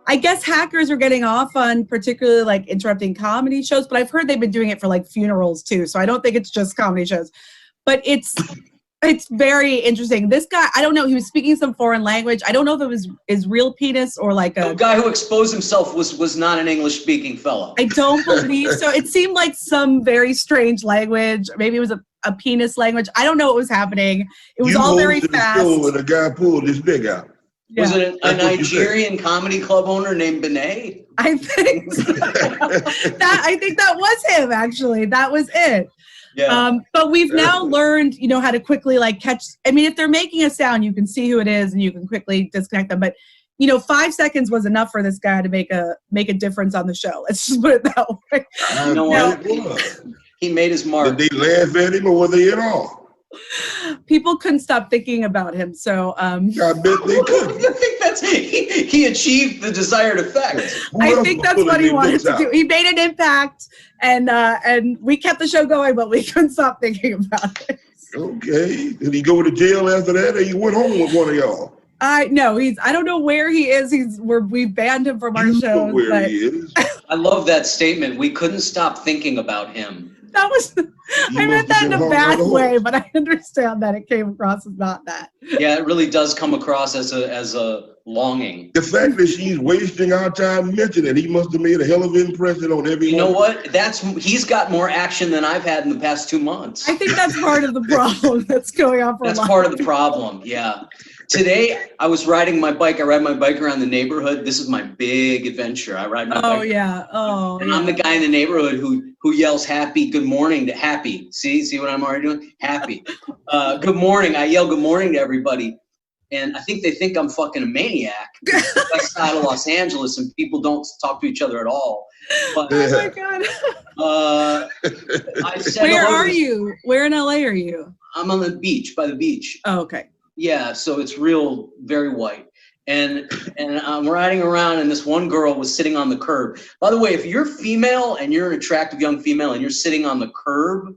I guess hackers are getting off on particularly like interrupting comedy shows, but I've heard they've been doing it for like funerals too. So I don't think it's just comedy shows, but it's very interesting. This guy, I don't know, he was speaking some foreign language. I don't know if it was his real penis or like the guy who exposed himself was not an English speaking fellow. I don't believe so. It seemed like some very strange language. Maybe it was a penis language. I don't know what was happening. It was all very fast. And the guy pulled his dick out. Yeah. Was it a Nigerian comedy club owner named Benet? I think so. I think that was him, actually. That was it. Yeah. But we've now learned, you know, how to quickly like catch. I mean, if they're making a sound, you can see who it is and you can quickly disconnect them. But, you know, 5 seconds was enough for this guy to make a difference on the show. Let's just put it that way. You know what? He made his mark. Did they laugh at him or were they at all? People couldn't stop thinking about him, so I bet they could. I think that's he achieved the desired effect. I think that's what he wanted to do. He made an impact, and we kept the show going, but we couldn't stop thinking about it. Okay, did he go to jail after that, or he went home with one of y'all? No, I don't know where he is. We banned him from our shows. Where he is. I love that statement. We couldn't stop thinking about him. That was, I meant that in a bad way, but I understand that it came across as not that. Yeah, it really does come across as a longing. The fact that she's wasting our time mentioning it, he must have made a hell of an impression on everyone. You know what? He's got more action than I've had in the past 2 months. I think that's part of the problem that's going on for a lot. That's part of the problem, yeah. Today, I was riding my bike. I ride my bike around the neighborhood. This is my big adventure. I ride my bike. Oh, yeah. Oh, and I'm the guy in the neighborhood who yells happy, good morning to happy. See what I'm already doing? Happy. Good morning. I yell good morning to everybody. And I think they think I'm fucking a maniac. West side of Los Angeles and people don't talk to each other at all. But, oh, my God. I said, where are you? Where in LA are you? I'm on the beach, by the beach. Oh, okay. Yeah, so it's real, very white. And I'm riding around and this one girl was sitting on the curb. By the way, if you're female and you're an attractive young female and you're sitting on the curb,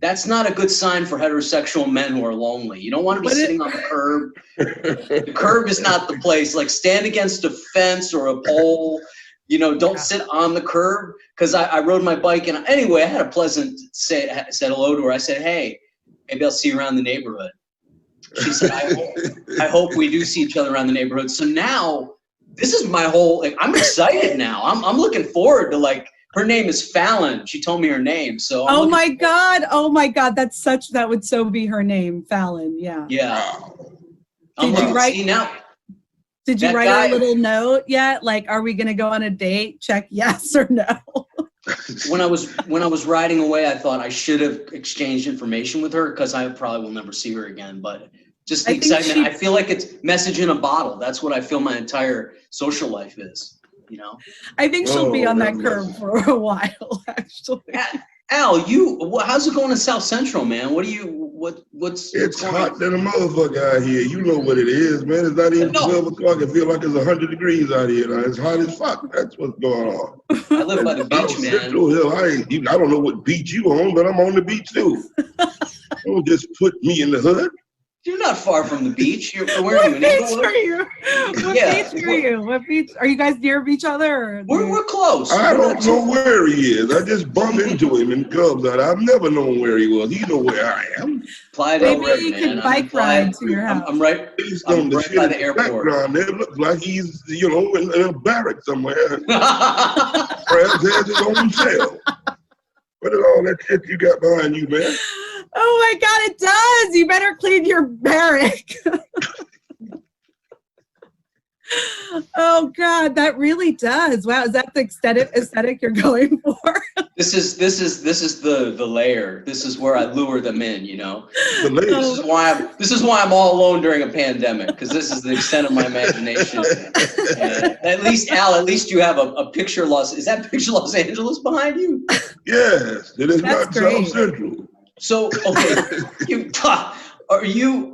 that's not a good sign for heterosexual men who are lonely. You don't want to be sitting on the curb. The curb is not the place. Like stand against a fence or a pole. You know, don't sit on the curb. Because I rode my bike and anyway, I had a pleasant said hello to her. I said, hey, maybe I'll see you around the neighborhood. She said, I hope we do see each other around the neighborhood. So now, this is my whole, like, I'm excited now. I'm looking forward to, like, her name is Fallon. She told me her name. So oh my God. That would so be her name, Fallon. Yeah. Yeah. Did you write a little note yet? Like, are we going to go on a date? Check yes or no. When I was riding away, I thought I should have exchanged information with her because I probably will never see her again. But just the excitement, I feel like it's message in a bottle. That's what I feel my entire social life is, you know? I think she'll be on that curve for a while, actually. Al, how's it going in South Central, man? What's It's hot than a motherfucker out here. You know what it is, man. It's not even 12 o'clock. It feels like it's 100 degrees out here. Now. It's hot as fuck. That's what's going on. I live by the beach, man. Central Hill. I don't know what beach you on, but I'm on the beach too. Don't just put me in the hood. You're not far from the beach. Where are you? What beach are you? What beach? Are you guys near each other? We're close. I don't know where he is. I just bump into him in clubs. I've never known where he was. He know where I am. Maybe you can bike ride to your house. I'm right by the airport. Background there looks like he's, in a barrack somewhere. Perhaps has his own cell. What is all that shit you got behind you, man? Oh my God, it does. You better clean your barrack. Oh God, that really does. Wow, is that the aesthetic you're going for? This is the layer. This is where I lure them in, you know. This is why I'm all alone during a pandemic, because this is the extent of my imagination. At least you have a picture is that picture Los Angeles behind you? Yes, it is. That's not great. South Central. So okay, are you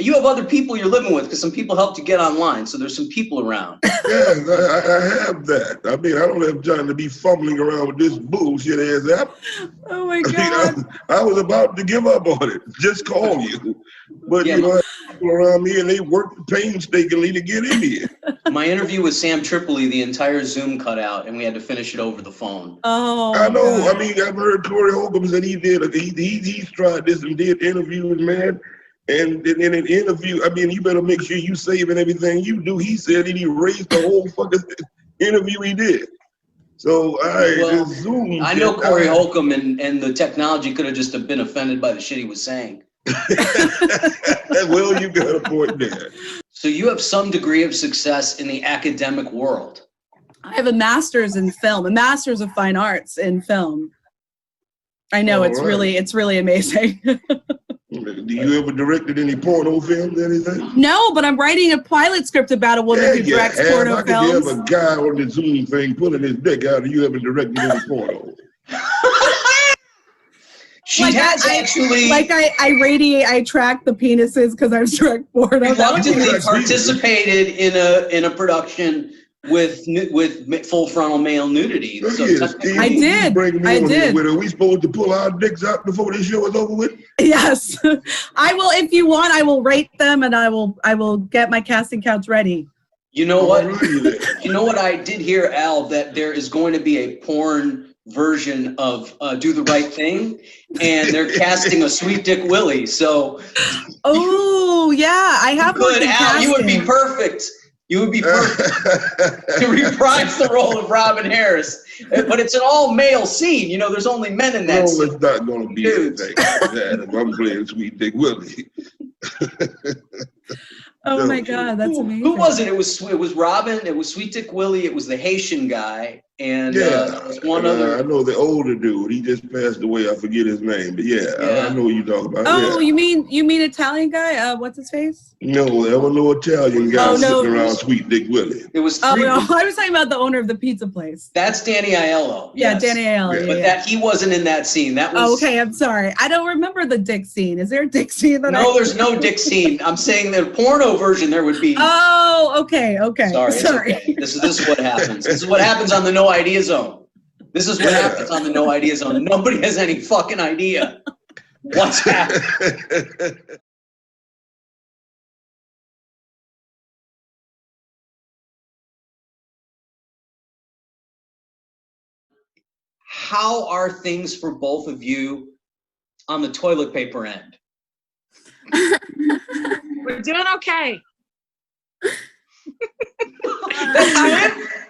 You have other people you're living with because some people helped you get online. So there's some people around. Yes, I have that. I mean, I don't have time to be fumbling around with this bullshit ass app. Oh my God. I was about to give up on it. Just call you. But you know, I have people around me and they work painstakingly to get in here. My interview with Sam Tripoli, the entire Zoom cut out, and we had to finish it over the phone. Oh, I know. God. I mean, I've heard Corey Holcomb said he did. He's tried this and did interviews, man. And in an interview, I mean, you better make sure you saving everything you do. He said he erased the whole fucking interview he did. So Zoom. I know Corey Holcomb and the technology could have just been offended by the shit he was saying. Well, you got a point there. So you have some degree of success in the academic world. I have a master's in film, a master's of fine arts in film. I know, it's really amazing. Do you ever directed any porno films or anything? No, but I'm writing a pilot script about a woman who directs porno films. I could have a guy on the Zoom thing pulling his dick out, and you haven't directed any porno. She has actually. Like I track the penises because I direct porno. Reluctantly participated in a production with full frontal male nudity. So I did. Are we supposed to pull our dicks out before this show is over with? Yes, I will. If you want, I will rate them, and I will get my casting couch ready. You know what? You know what I did hear, Al, that there is going to be a porn version of Do the Right Thing, and they're casting a Sweet Dick Willie. So. Oh yeah, I have. Good, Al. You would be perfect. You would be perfect to reprise the role of Robin Harris. But it's an all-male scene. You know, there's only men in that scene. No, it's not going to be anything like that if I'm playing Sweet Dick Willie. Oh my God, that's amazing. Who was it? It was Robin. It was Sweet Dick Willie. It was the Haitian guy, and there was one other. I know the older dude. He just passed away. I forget his name, but I know what you're talking about. Oh, you mean Italian guy? What's his face? No, there was no Italian guy sitting around Sweet Dick Willie. It was. I was talking about the owner of the pizza place. That's Danny Aiello. Yeah, Danny Aiello. But that he wasn't in that scene. That was. Okay, I'm sorry. I don't remember the dick scene. Is there a dick scene? No, there's no dick scene. I'm saying the porno version there would be. Oh, okay. Sorry. Okay. This is what happens. This is what happens on the No Idea Zone. This is what happens on the No Idea Zone. Nobody has any fucking idea what's happening. How are things for both of you on the toilet paper end? We're doing okay.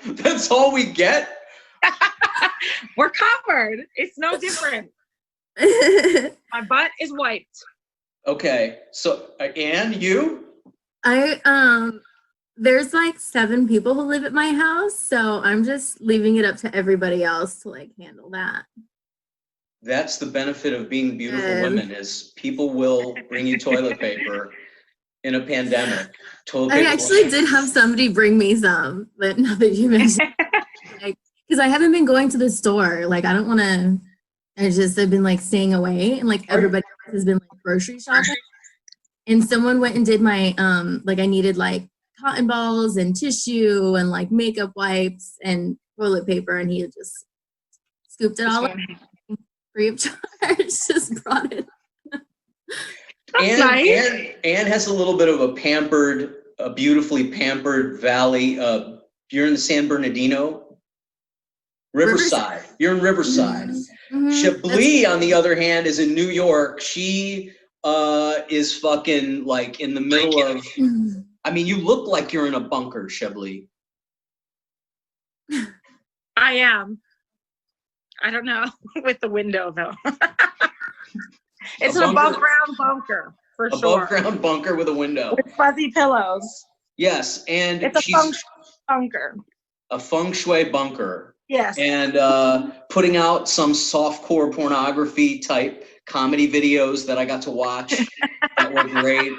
That's all we get? We're covered. It's no different. My butt is wiped. Okay. So, Anne, you? There's like 7 people who live at my house, so I'm just leaving it up to everybody else to like handle that. That's the benefit of being beautiful women is people will bring you toilet paper in a pandemic. I actually did have somebody bring me some, but now that you mentioned it, because I haven't been going to the store. Like, I don't want to, I've been like staying away, and like everybody else has been like grocery shopping. And someone went and did my, like I needed like cotton balls and tissue and like makeup wipes and toilet paper, and he just scooped it all up free of charge, just brought it. Anne has a little bit of a beautifully pampered valley. You're in San Bernardino? Riverside. You're in Riverside. Mm-hmm. Chablis, on the other hand, is in New York. She is fucking like in the middle of, I mean, you look like you're in a bunker, Chablis. I am. I don't know with the window though. It's an above ground bunker for sure. Above ground bunker with a window. With fuzzy pillows. Yes, and it's a feng shui bunker. A feng shui bunker. Yes. And putting out some softcore pornography type comedy videos that I got to watch that were great.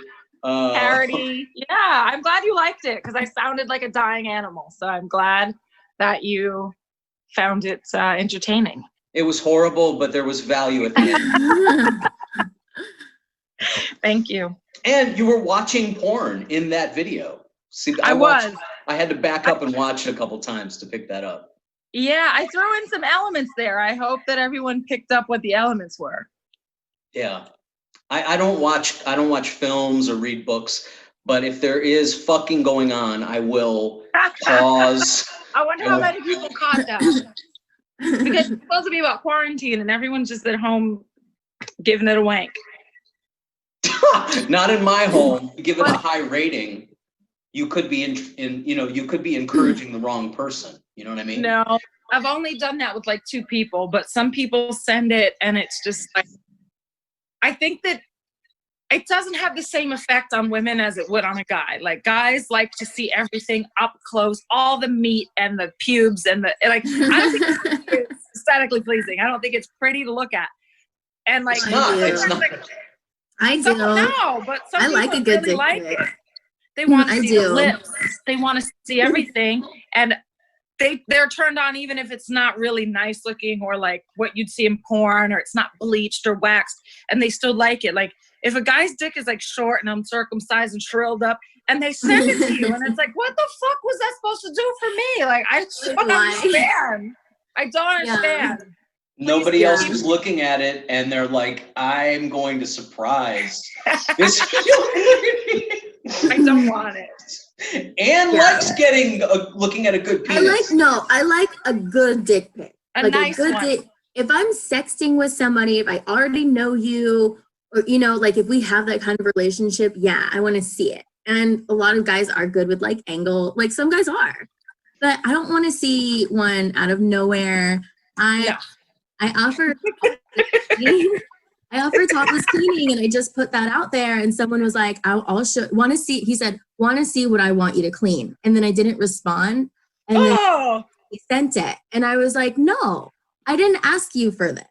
Parody. Yeah, I'm glad you liked it because I sounded like a dying animal. So I'm glad that you found it entertaining. It was horrible, but there was value at the end. Thank you. And you were watching porn in that video. See, I had to back up and watch it a couple times to pick that up. Yeah, I threw in some elements there. I hope that everyone picked up what the elements were. Yeah. I don't watch films or read books, but if there is fucking going on, I will pause. I wonder how many people caught that. Because it's supposed to be about quarantine and everyone's just at home giving it a wank. Not in my home. Give it a high rating. You could be you could be encouraging the wrong person. You know what I mean? No, I've only done that with like 2 people, but some people send it and it's just like, I think that it doesn't have the same effect on women as it would on a guy. Like guys like to see everything up close, all the meat and the pubes and the like. I don't think it's aesthetically pleasing. I don't think it's pretty to look at. And like, it's not. Like, I do. No, but some I people like a good really dick like pic. it. They want to I see do. the lips. They want to see everything, and they're turned on even if it's not really nice looking or like what you'd see in porn, or it's not bleached or waxed, and they still like it. Like if a guy's dick is like short and uncircumcised and shrilled up, and they send it to you, and it's like, what the fuck was that supposed to do for me? Like I don't understand. I don't understand. Nobody else was looking at it, and they're like, I'm going to surprise this. I don't want it. And likes looking at a good penis. I like a good dick pic. A like nice a good one. dick. If I'm sexting with somebody, if I already know you, or like if we have that kind of relationship, yeah, I want to see it. And a lot of guys are good with like angle, like some guys are. But I don't want to see one out of nowhere. I offer topless cleaning, and I just put that out there, and someone was like, I'll show, he said, want to see what I want you to clean. And then I didn't respond. And then he sent it. And I was like, no, I didn't ask you for this.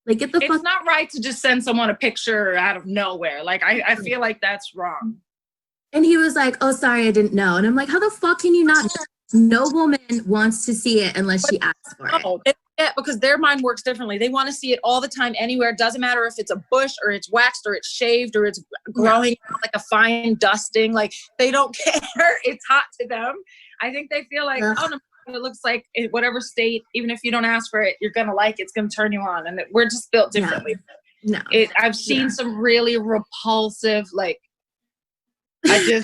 Like, get the fuck. It's not right to just send someone a picture out of nowhere. Like, I feel like that's wrong. And he was like, oh, sorry, I didn't know. And I'm like, how the fuck can you not? No woman wants to see it unless she asks for it. Yeah, because their mind works differently. They want to see it all the time, anywhere. It doesn't matter if it's a bush or it's waxed or it's shaved or it's growing like a fine dusting. Like, they don't care. It's hot to them. I think they feel like, oh, no, it looks like in whatever state, even if you don't ask for it, you're going to like it. It's going to turn you on. And we're just built differently. No. I've seen some really repulsive, like, I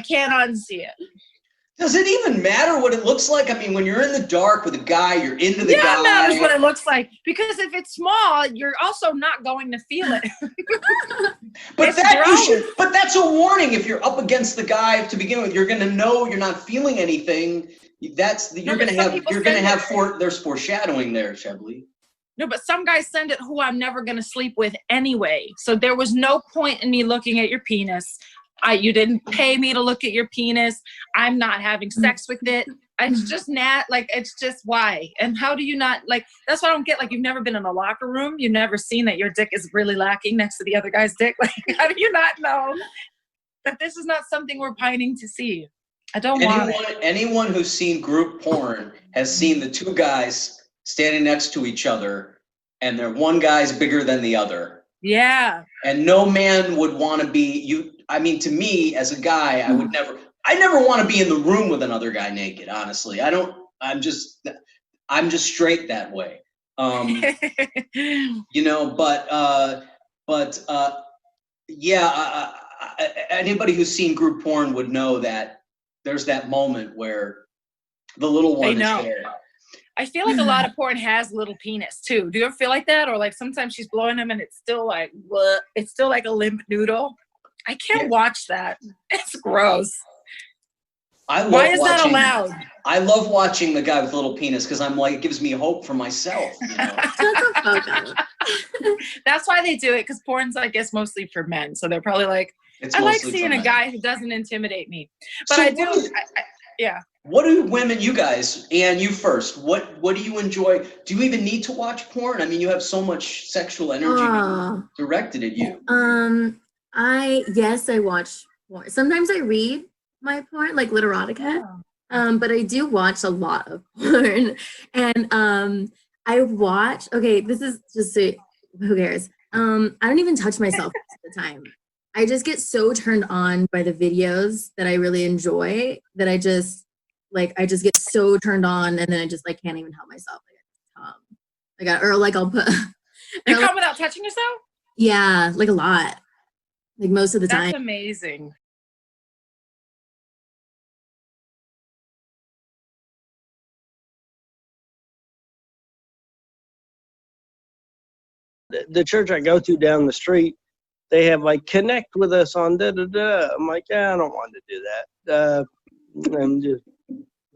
can't unsee it. Does it even matter what it looks like? I mean, when you're in the dark with a guy, you're into the guy. Yeah, it matters what it looks like. Because if it's small, you're also not going to feel it. But that's a warning. If you're up against the guy to begin with, you're going to know you're not feeling anything. There's foreshadowing there, Chablis. No, but some guys send it who I'm never going to sleep with anyway. So there was no point in me looking at your penis. You didn't pay me to look at your penis. I'm not having sex with it. It's just it's just why? And how do you not, like, that's what I don't get. Like, you've never been in a locker room. You've never seen that your dick is really lacking next to the other guy's dick. Like, how do you not know that this is not something we're pining to see? I don't want it. Anyone who's seen group porn has seen the 2 guys standing next to each other, and one guy's bigger than the other. Yeah. And no man would want to be I mean, to me, as a guy, I never want to be in the room with another guy naked, honestly. I'm just straight that way. Anybody who's seen group porn would know that there's that moment where the little one is there. I feel like a lot of porn has little penis too. Do you ever feel like that? Or like sometimes she's blowing him and it's still like, what? It's still like a limp noodle. I can't watch that. It's gross. Why is that allowed? I love watching the guy with little penis because I'm like, it gives me hope for myself. You know? That's why they do it, because porn's, I guess, mostly for men. So they're probably like, I like seeing a guy who doesn't intimidate me. But so I do. What do women, you guys, and you first, what do you enjoy? Do you even need to watch porn? I mean, you have so much sexual energy directed at you. I watch porn. Sometimes I read my porn, like Literotica. But I do watch a lot of porn. And I watch, this is just who cares? I don't even touch myself most of the time. I just get so turned on by the videos that I really enjoy that I just get so turned on, and then I just like can't even help myself. I'll put. You come without touching yourself? Yeah, like a lot. Like most of the time. That's amazing. The church I go to down the street, they have like connect with us on da da da. I'm like, yeah, I don't want to do that.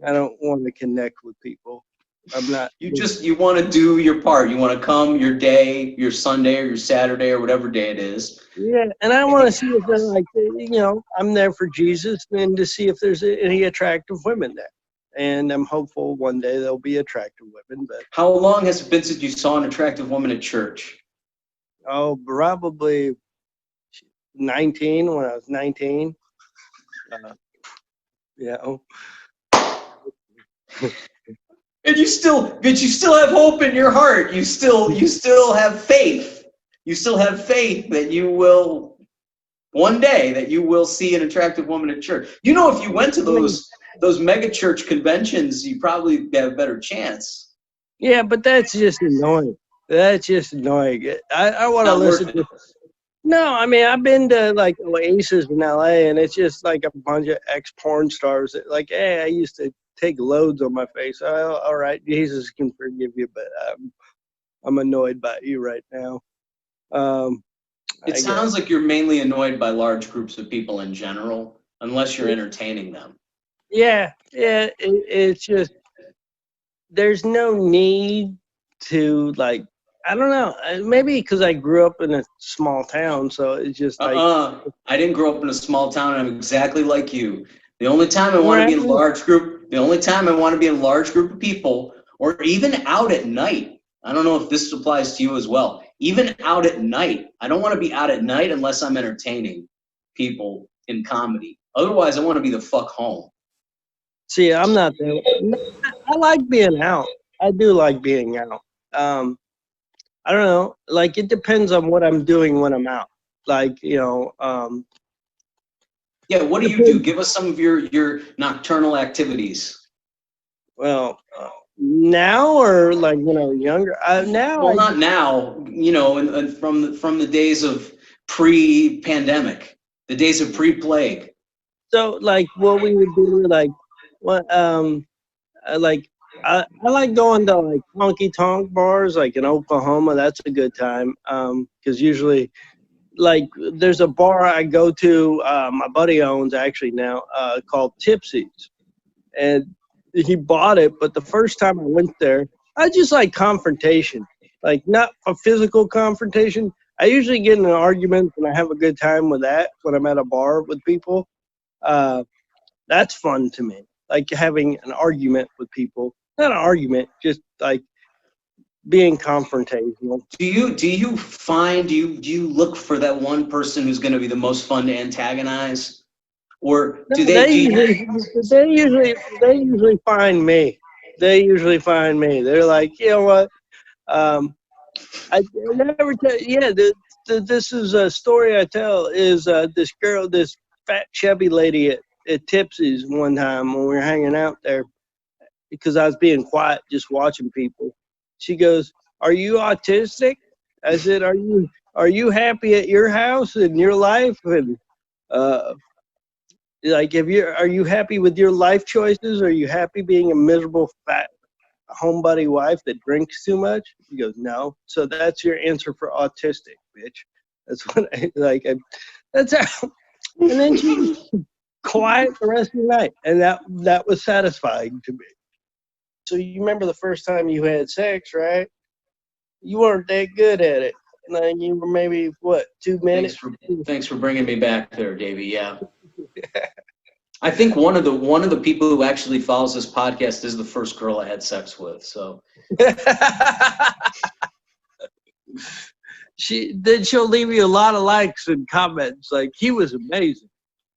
I don't want to connect with people. I'm not. You want to do your part. You want to come your day, your Sunday or your Saturday or whatever day it is. Yeah, and I want to see if they're like, I'm there for Jesus, and to see if there's any attractive women there. And I'm hopeful one day there'll be attractive women. But how long has it been since you saw an attractive woman at church? Oh, probably 19, when I was 19. And you still have hope in your heart. You still have faith. You still have faith that you will one day that you will see an attractive woman at church. You know, if you went to those mega church conventions, you probably have a better chance. Yeah, but that's just annoying. That's just annoying. I want to listen to. No, I mean, I've been to like Oasis in LA, and it's just like a bunch of ex-porn stars that like, hey, I used to take loads on my face. Oh, all right, Jesus can forgive you, but I'm annoyed by you right now. It sounds like you're mainly annoyed by large groups of people in general, unless you're entertaining them. Yeah, it's just there's no need to like. I don't know. Maybe because I grew up in a small town, so it's just like. I didn't grow up in a small town, and I'm exactly like you. The only time I want to be in a large group, of people, or even out at night. I don't know if this applies to you as well. Even out at night, I don't want to be out at night unless I'm entertaining people in comedy. Otherwise, I want to be the fuck home. See, I'm not there. I like being out. I do like being out. I don't know. Like, it depends on what I'm doing when I'm out. Like, Yeah, what do you do? Give us some of your nocturnal activities. Well, now or like when I was younger? Now. Well, not now. You know, and from the days of pre-pandemic, the days of pre-plague. So, like, what we would do, like, what, I like going to like honky tonk bars, like in Oklahoma. That's a good time. Because usually, like, there's a bar I go to. My buddy owns actually now, called Tipsy's, and he bought it. But the first time I went there, I just like confrontation, like not a physical confrontation. I usually get in an argument, and I have a good time with that when I'm at a bar with people. That's fun to me, like having an argument with people. Not an argument, just like being confrontational. Do you look for that one person who's going to be the most fun to antagonize, or do they usually find me? They usually find me. They're like, you know what? I never tell. Yeah, this is a story I tell. Is this girl, this fat chubby lady at Tipsy's one time when we were hanging out there, because I was being quiet, just watching people. She goes, "Are you autistic?" I said, "Are you happy at your house and your life? And like, are you happy with your life choices? Are you happy being a miserable fat homebody wife that drinks too much?" She goes, "No." So that's your answer for autistic, bitch. That's what I like. That's how. And then she was quiet the rest of the night, and that was satisfying to me. So you remember the first time you had sex, right? You weren't that good at it. And you were maybe, what, 2 minutes? Thanks for bringing me back there, Davey. Yeah. I think one of the people who actually follows this podcast is the first girl I had sex with. So she'll leave you a lot of likes and comments. Like, he was amazing.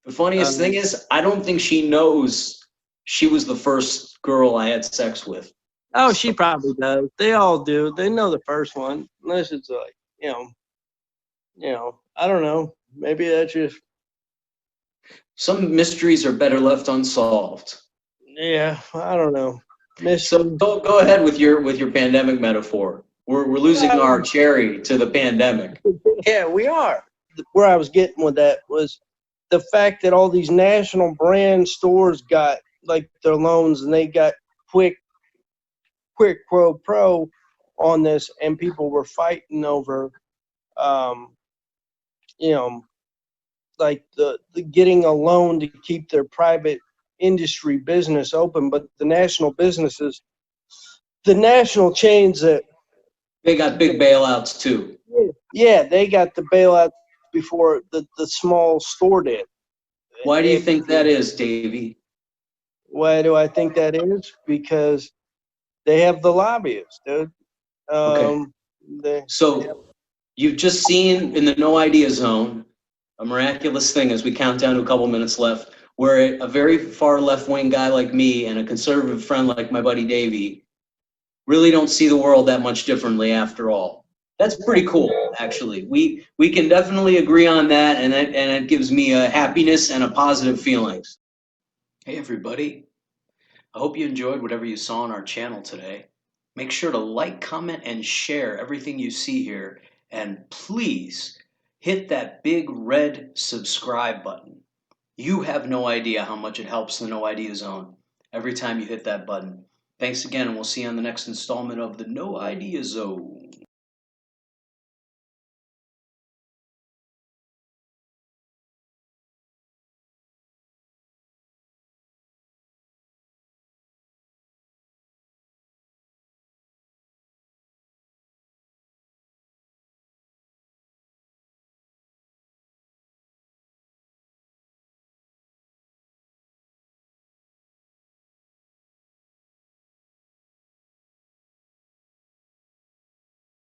The funniest thing is, I don't think she knows she was the first girl I had sex with. Oh, she probably does. They all do. They know the first one, unless it's like, I don't know. Maybe that's just, Some mysteries are better left unsolved. yeah, I don't know. So go ahead with your pandemic metaphor. We're losing our cherry to the pandemic. Yeah, we are. Where I was getting with that was the fact that all these national brand stores got like their loans and they got quick pro on this, and people were fighting over, you know, like the getting a loan to keep their private industry business open, but the national businesses, the national chains that They got big bailouts too. yeah, they got the bailout before the small store did. Why do you think that is, Davey? Why do I think that is? Because they have the lobbyists, dude. Okay. So you've just seen in the no idea zone a miraculous thing as we count down to a couple minutes left, where a very far left-wing guy like me and a conservative friend like my buddy Davey really don't see the world that much differently after all. That's pretty cool, actually. We can definitely agree on that, and it gives me a happiness and a positive feelings. Hey everybody, I hope you enjoyed whatever you saw on our channel today. Make sure to like, comment, and share everything you see here, and please hit that big red subscribe button. You have no idea how much it helps the No Idea Zone every time you hit that button. Thanks again, and we'll see you on the next installment of the No Idea Zone.